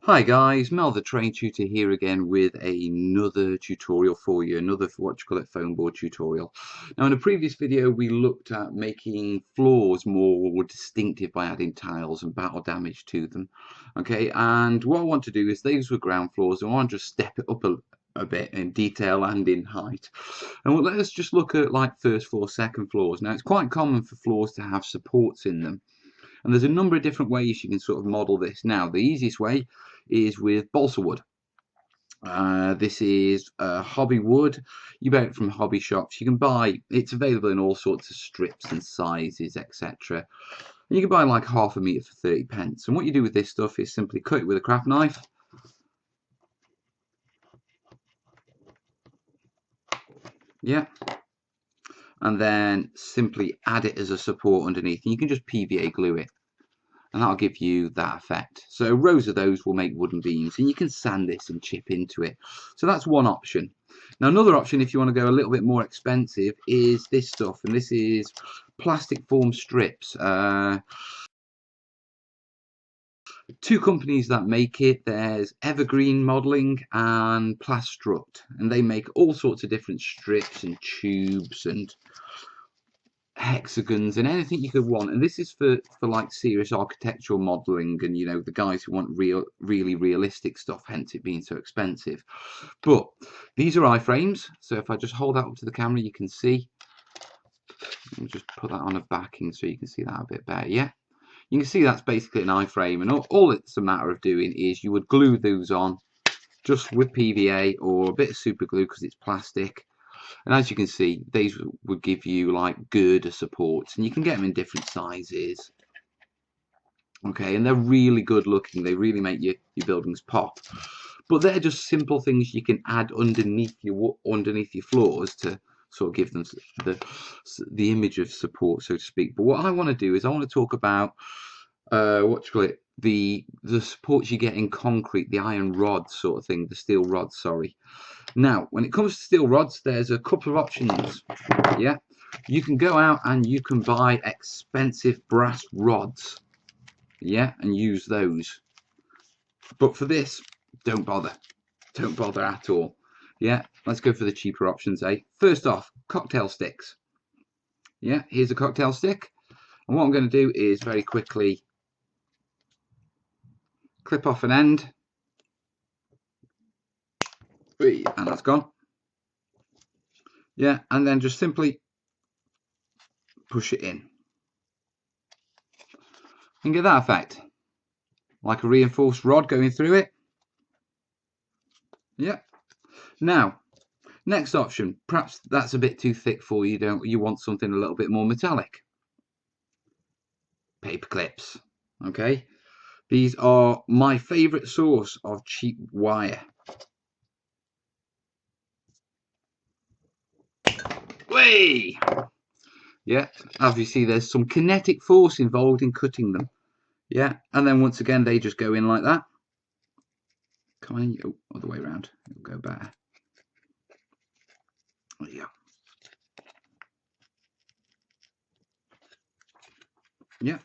Hi guys, Mel the Train Tutor here again with another tutorial for you, another Foamboard tutorial. Now in a previous video we looked at making floors more distinctive by adding tiles and battle damage to them. Okay, and what I want to do is these were ground floors and I want to just step it up a bit in detail and in height. And let's just look at like first floor, second floors. Now it's quite common for floors to have supports in them. And there's a number of different ways you can sort of model this. Now, the easiest way is with balsa wood. This is hobby wood. You buy it from hobby shops. You can buy, it's available in all sorts of strips and sizes, etc. And you can buy like half a metre for 30 pence. And what you do with this stuff is simply cut it with a craft knife. Yeah. And then simply add it as a support underneath. And you can just PVA glue it. And that'll give you that effect. So rows of those will make wooden beams, and you can sand this and chip into it. So that's one option. Now another option, if you want to go a little bit more expensive, is this stuff, and this is plastic foam strips. Two companies that make it. There's Evergreen Modelling and Plastruct, and they make all sorts of different strips and tubes and hexagons and anything you could want. And this is for like serious architectural modeling and, you know, the guys who want really realistic stuff, hence it being so expensive. But these are iframes, so if I just hold that up to the camera you can see. I'll just put that on a backing so you can see that a bit better. Yeah, you can see that's basically an iframe, and all it's a matter of doing is you would glue those on just with PVA or a bit of super glue because it's plastic. And as you can see, these would give you like girder supports, and you can get them in different sizes. Okay, and they're really good looking. They really make your buildings pop. But they're just simple things you can add underneath your floors to sort of give them the image of support, so to speak. But what I want to do is I want to talk about the supports you get in concrete, the iron rod sort of thing, the steel rods, sorry. Now, when it comes to steel rods, there's a couple of options. Yeah, you can go out and you can buy expensive brass rods. Yeah, and use those. But for this, don't bother. Don't bother at all. Yeah, let's go for the cheaper options, eh? First off, cocktail sticks. Yeah, here's a cocktail stick. And what I'm going to do is very quickly clip off an end. And that's gone. Yeah, and then just simply push it in. And get that effect. Like a reinforced rod going through it. Yeah. Now, next option. Perhaps that's a bit too thick for you. Don't you want something a little bit more metallic? Paper clips. Okay. These are my favourite source of cheap wire. Way! Yeah, as you see, there's some kinetic force involved in cutting them. Yeah, and then once again, they just go in like that. Come on, oh, other way around. It'll go better. There you go. Yeah,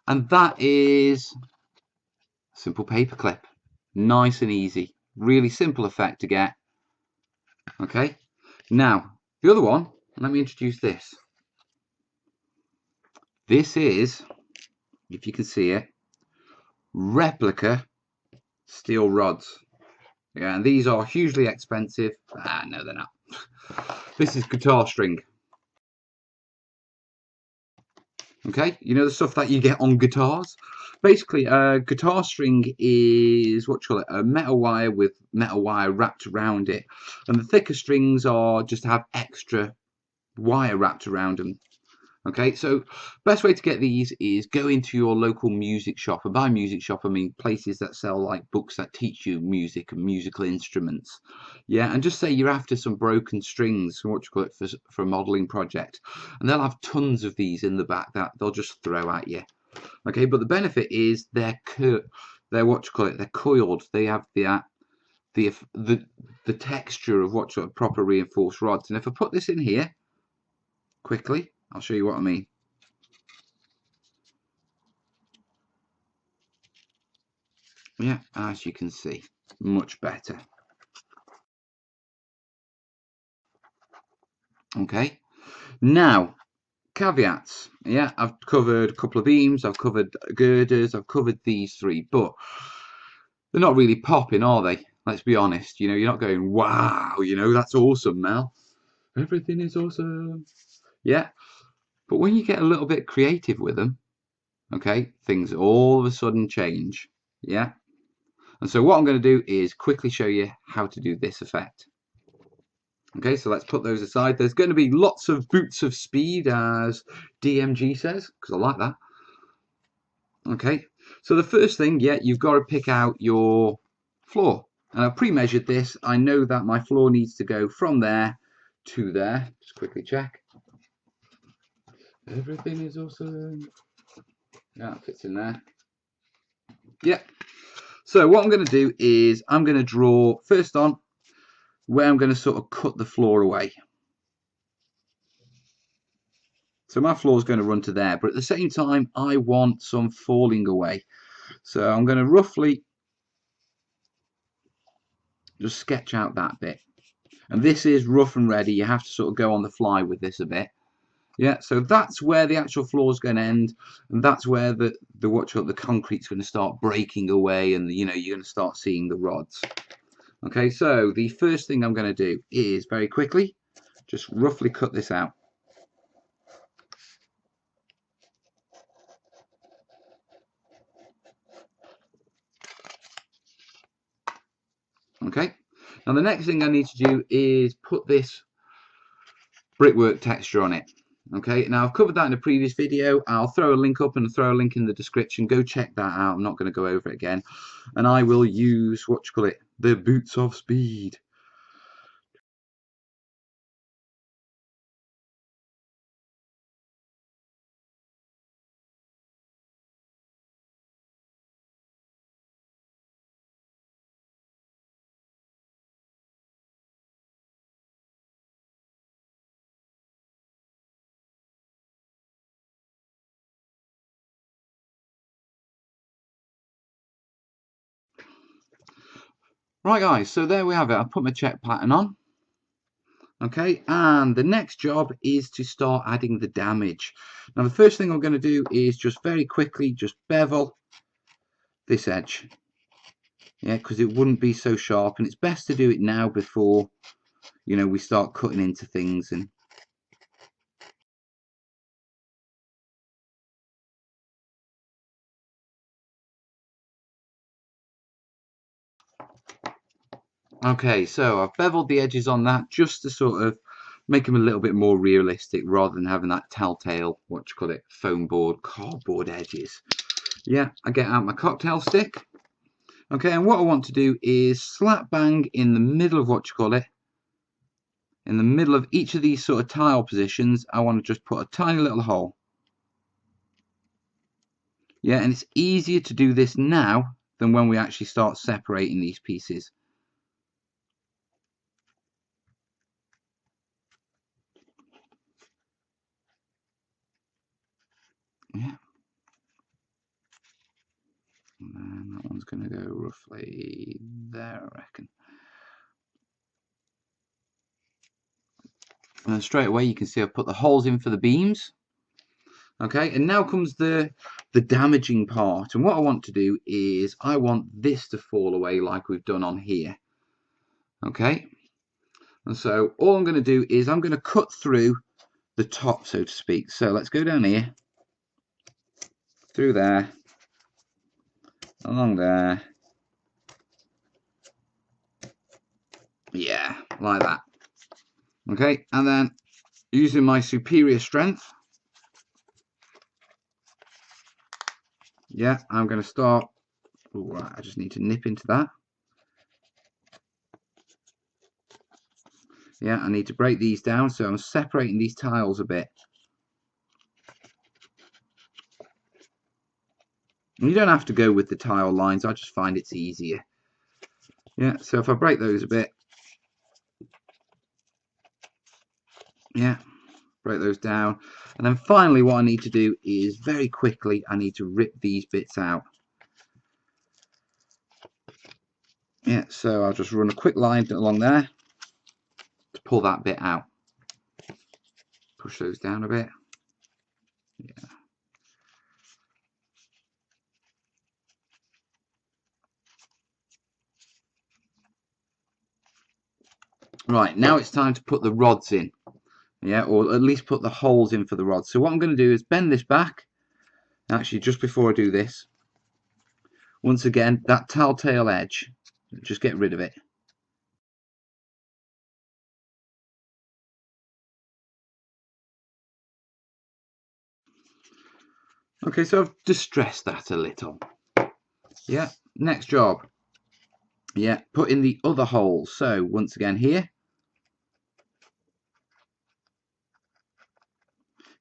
and that is a simple paper clip. Nice and easy. Really simple effect to get. Okay, now the other one. Let me introduce this. This is, if you can see it, Replica steel rods. Yeah, and these are hugely expensive. No, they're not. This is guitar string. Okay, you know the stuff that you get on guitars? Basically, guitar string is what you call it, a metal wire with metal wire wrapped around it. And the thicker strings are just have extra wire wrapped around them. Okay, so best way to get these is go into your local music shop. And by music shop, I mean places that sell like books that teach you music and musical instruments. Yeah, and just say you're after some broken strings, what you call it, for a modelling project. And they'll have tons of these in the back that they'll just throw at you. Okay, but the benefit is they're what you call it, they're coiled. They have the texture of what sort of proper reinforced rods. And if I put this in here quickly, I'll show you what I mean. Yeah, as you can see, much better. Okay, now caveats. Yeah, I've covered a couple of beams, I've covered girders, I've covered these three, but they're not really popping, are they? Let's be honest. You know, you're not going, wow, you know, that's awesome, Mel. Everything is awesome. Yeah, but when you get a little bit creative with them, okay, things all of a sudden change. Yeah, and so what I'm going to do is quickly show you how to do this effect. Okay, so let's put those aside. There's going to be lots of boots of speed, as DMG says, because I like that. Okay, so the first thing, yeah, you've got to pick out your floor. And I've pre-measured this. I know that my floor needs to go from there to there. Just quickly check. Everything is awesome. Yeah, it fits in there. Yeah. So what I'm going to do is I'm going to draw first on where I'm going to sort of cut the floor away. So my floor is going to run to there, but at the same time, I want some falling away. So I'm going to roughly just sketch out that bit. And this is rough and ready. You have to sort of go on the fly with this a bit. Yeah, so that's where the actual floor is going to end, and that's where the concrete's going to start breaking away, and you know, you're going to start seeing the rods. Okay, so the first thing I'm going to do is very quickly just roughly cut this out. Okay, now the next thing I need to do is put this brickwork texture on it. Okay, now I've covered that in a previous video. I'll throw a link up and throw a link in the description. Go check that out. I'm not going to go over it again. And I will use, the boots of speed. Right guys, so there we have it. I've put my check pattern on. Okay, and the next job is to start adding the damage. Now the first thing I'm going to do is just very quickly just bevel this edge. Yeah, because it wouldn't be so sharp, and it's best to do it now before, you know, we start cutting into things. And okay, so I've beveled the edges on that just to sort of make them a little bit more realistic rather than having that telltale, foam board, cardboard edges. Yeah, I get out my cocktail stick. Okay, and what I want to do is slap bang in the middle of in the middle of each of these sort of tile positions, I want to just put a tiny little hole. Yeah, and it's easier to do this now than when we actually start separating these pieces. Yeah. And then that one's going to go roughly there, I reckon. And then straight away you can see I've put the holes in for the beams. Okay, and now comes the damaging part. And what I want to do is I want this to fall away like we've done on here. Okay, and so all I'm going to do is I'm going to cut through the top, so to speak. So let's go down here, through there, along there. Yeah, like that. Okay, and then using my superior strength, yeah, I'm going to start. Ooh, right, I just need to nip into that. Yeah, I need to break these down, so I'm separating these tiles a bit. And you don't have to go with the tile lines, I just find it's easier. Yeah, so if I break those a bit, yeah, break those down. And then finally what I need to do is very quickly, I need to rip these bits out. Yeah, so I'll just run a quick line along there to pull that bit out. Push those down a bit. Yeah. Right, now it's time to put the rods in. Yeah, or at least put the holes in for the rods. So what I'm going to do is bend this back. Actually, just before I do this, once again, that telltale edge, just get rid of it. Okay, so I've distressed that a little. Yeah, next job. Yeah, put in the other holes. So once again here.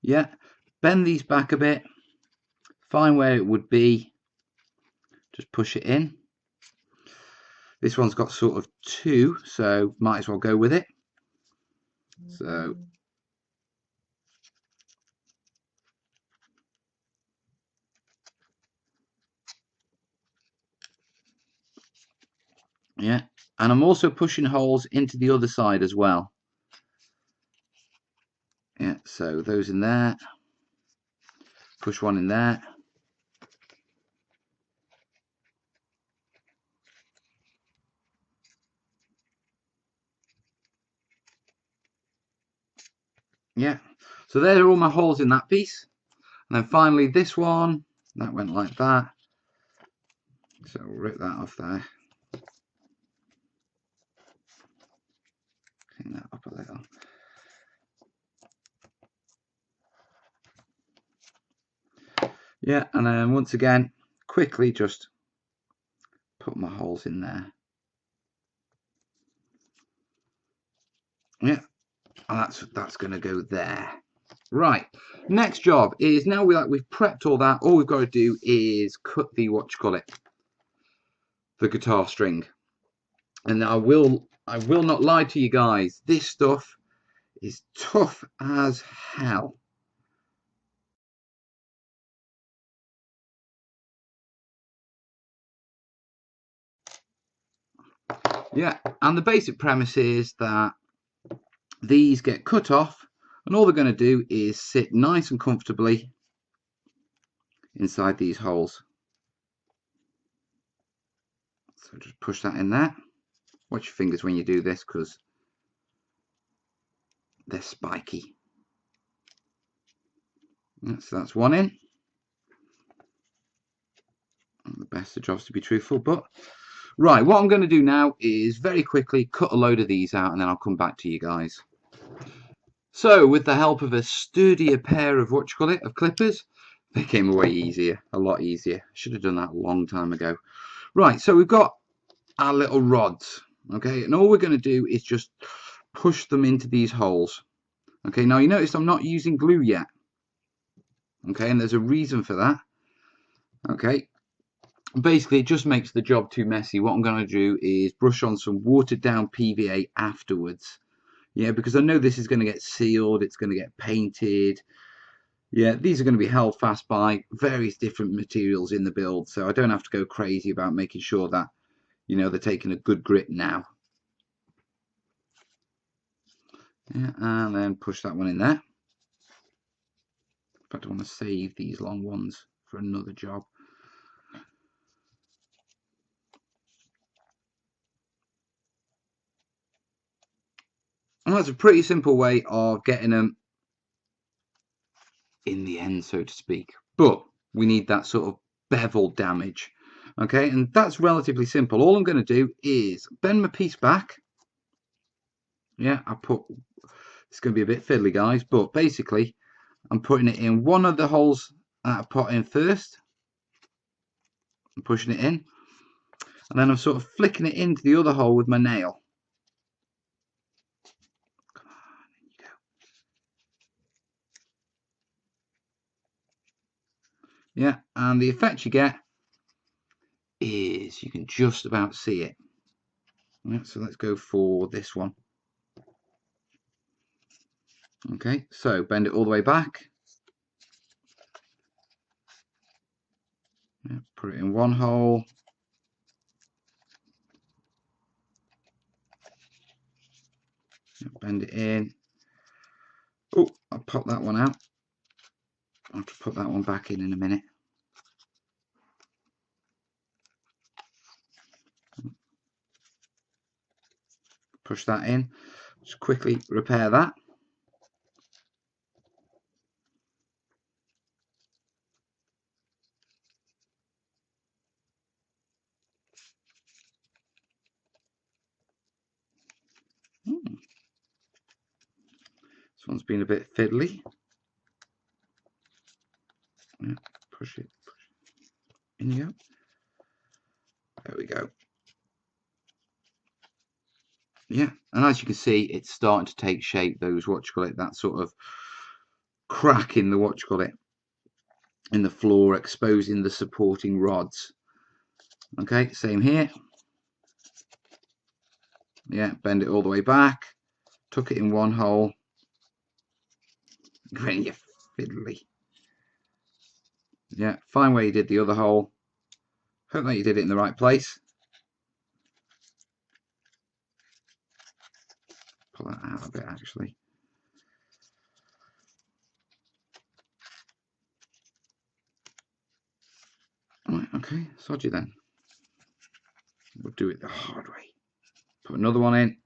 Yeah, bend these back a bit. Find where it would be. Just push it in. This one's got sort of 2, so might as well go with it. So yeah, and I'm also pushing holes into the other side as well. Yeah, so those in there. Push one in there. Yeah, so there are all my holes in that piece. And then finally this one, that went like that. So we'll rip that off there. Clean that up a little. Yeah, and then once again, quickly just put my holes in there. Yeah, and that's going to go there. Right, next job is now we've prepped all that. All we've got to do is cut the the guitar string. And I will not lie to you guys. This stuff is tough as hell. Yeah, and the basic premise is that these get cut off, and all they're going to do is sit nice and comfortably inside these holes. So just push that in there. Watch your fingers when you do this because they're spiky. So that's one in. The best of jobs to be truthful, but right, what I'm going to do now is very quickly cut a load of these out and then I'll come back to you guys. So with the help of a sturdier pair of of clippers, they came away easier, a lot easier. Should have done that a long time ago. Right, so we've got our little rods, okay, and all we're going to do is just push them into these holes. Okay, now you notice I'm not using glue yet. Okay, and there's a reason for that. Okay, basically it just makes the job too messy. What I'm going to do is brush on some watered down PVA afterwards. Yeah, because I know this is going to get sealed, it's going to get painted. Yeah, these are going to be held fast by various different materials in the build, so I don't have to go crazy about making sure that, you know, they're taking a good grip now. Yeah, and then push that one in there. In fact, I want to save these long ones for another job. And that's a pretty simple way of getting them in the end, so to speak. But we need that sort of bevel damage. Okay, and that's relatively simple. All I'm going to do is bend my piece back. Yeah, it's going to be a bit fiddly, guys, but basically I'm putting it in one of the holes that I put in first. I'm pushing it in. And then I'm sort of flicking it into the other hole with my nail. Come on, in you go. Yeah, and the effect you get is you can just about see it. Yeah, so let's go for this one. Okay, so bend it all the way back. Yeah, put it in one hole. Bend it in. Oh, I'll pop that one out. I'll have to put that one back in a minute. Push that in. Just quickly repair that. This one's been a bit fiddly. Yeah, push it. In you go. There we go. Yeah, and as you can see, it's starting to take shape. Those, what you call it, that sort of crack in the, what you call it, in the floor, exposing the supporting rods. Okay, same here. Yeah, bend it all the way back. Tuck it in one hole. Grin, you fiddly. Yeah, find where you did the other hole. Hope that you did it in the right place. Pull that out a bit, actually. Right, okay, sod you then. We'll do it the hard way. Put another one in.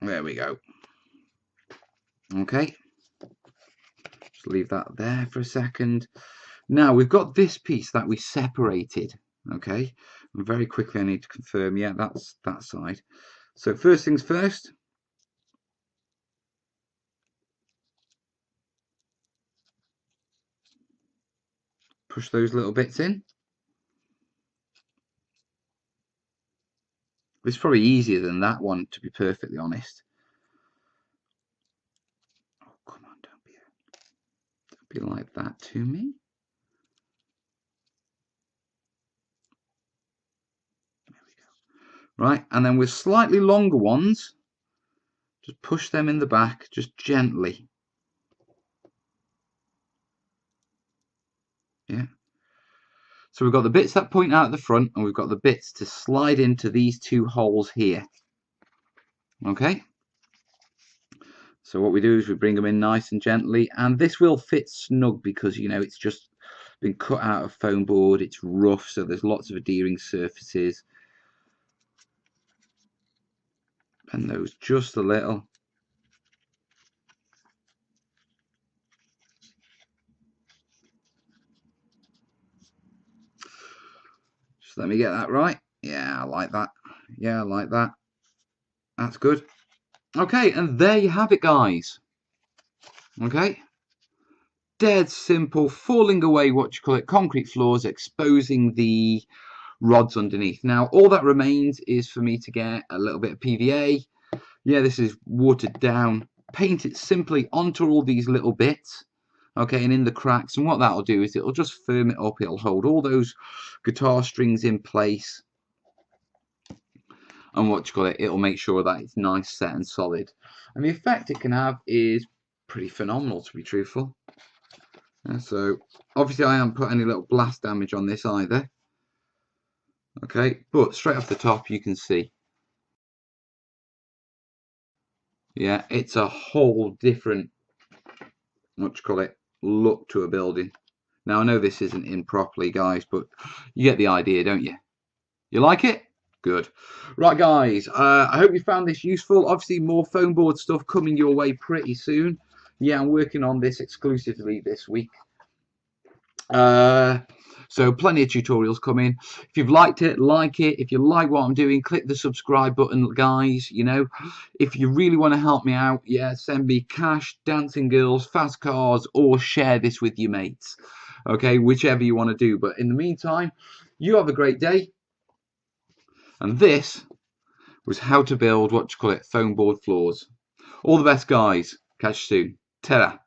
There we go. Okay. Just leave that there for a second. Now we've got this piece that we separated. Okay. And very quickly I need to confirm. Yeah, that's that side. So first things first. Push those little bits in. It's probably easier than that one, to be perfectly honest. Oh, come on, don't be like that to me. There we go. Right, and then with slightly longer ones, just push them in the back, just gently. Yeah. So we've got the bits that point out at the front, and we've got the bits to slide into these two holes here. Okay. So what we do is we bring them in nice and gently, and this will fit snug because, you know, it's just been cut out of foam board. It's rough, so there's lots of adhering surfaces. Bend those just a little. Just let me get that right. Yeah, I like that. Yeah, I like that. That's good. Okay, and there you have it, guys. Okay. Dead simple, falling away, what you call it, concrete floors, exposing the rods underneath. Now, all that remains is for me to get a little bit of PVA. Yeah, this is watered down. Paint it simply onto all these little bits. Okay, and in the cracks. And what that'll do is it'll just firm it up. It'll hold all those guitar strings in place. And what you call it, it'll make sure that it's nice, set and solid. And the effect it can have is pretty phenomenal, to be truthful. So obviously I haven't put any little blast damage on this either. Okay, but straight off the top you can see, yeah, it's a whole different, what you call it, look to a building. Now I know this isn't in properly, guys, but you get the idea, don't you? You like it? Good. Right, guys, I hope you found this useful. Obviously more foam board stuff coming your way pretty soon. Yeah, I'm working on this exclusively this week. So plenty of tutorials coming. If you've liked it, like it. If you like what I'm doing, click the subscribe button, guys. You know, if you really want to help me out, yeah, send me cash, dancing girls, fast cars, or share this with your mates. Okay, whichever you want to do. But in the meantime, you have a great day. And this was how to build, what you call it, foam board floors. All the best, guys. Catch you soon. Ta-ra.